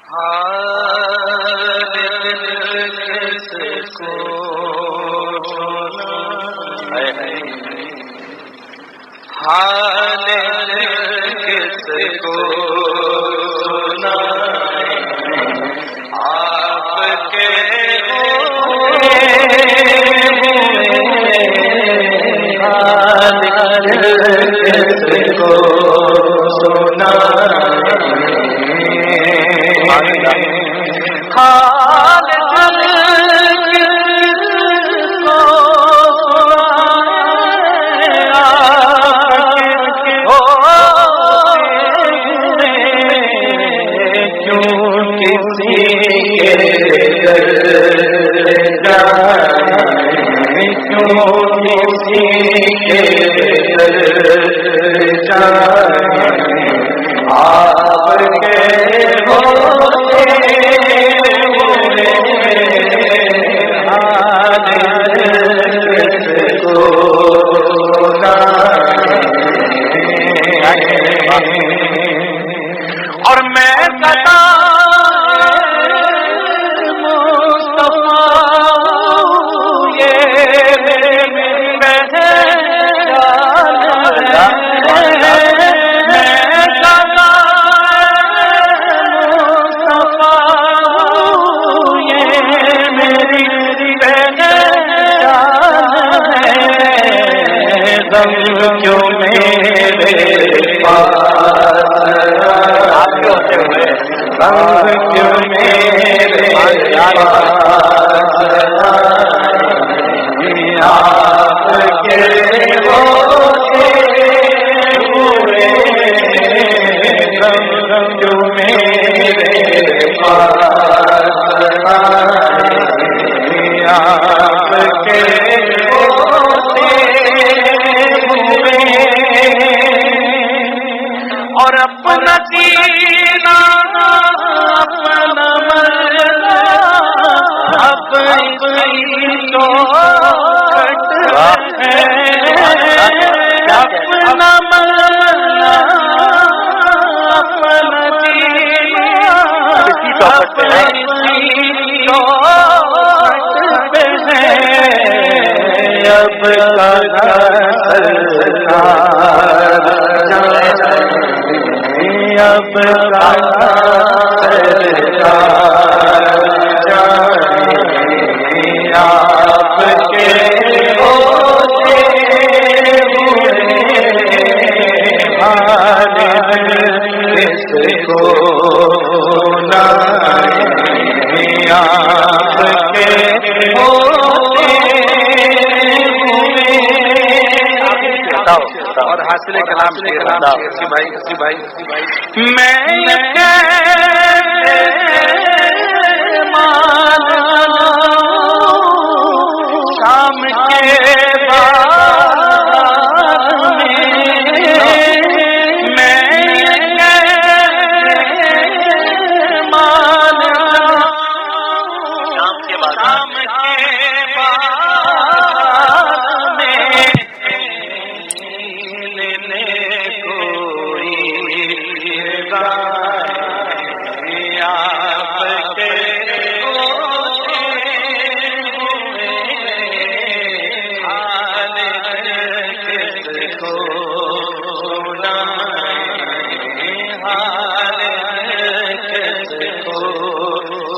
حال کس کو حال کس کو آپ کے حال کس کو سنا حال اور میں کہتا کیوں میرے پاس کیوں میرے آپ کے ہوتے ہوئے کیوں میرے پاس آپ کے اور اپنا سینہ اپنا مرنا اپنی چوٹ ہے اپنا مرنا اپنا سینہ اپنی چوٹ پہ ہے اب اب آپ کے ہوتے حال کس کو آپ کے ہوتے اور حاصل کلام سے بھائی میں مانا شام کے بعد میں مانا شام کے بعد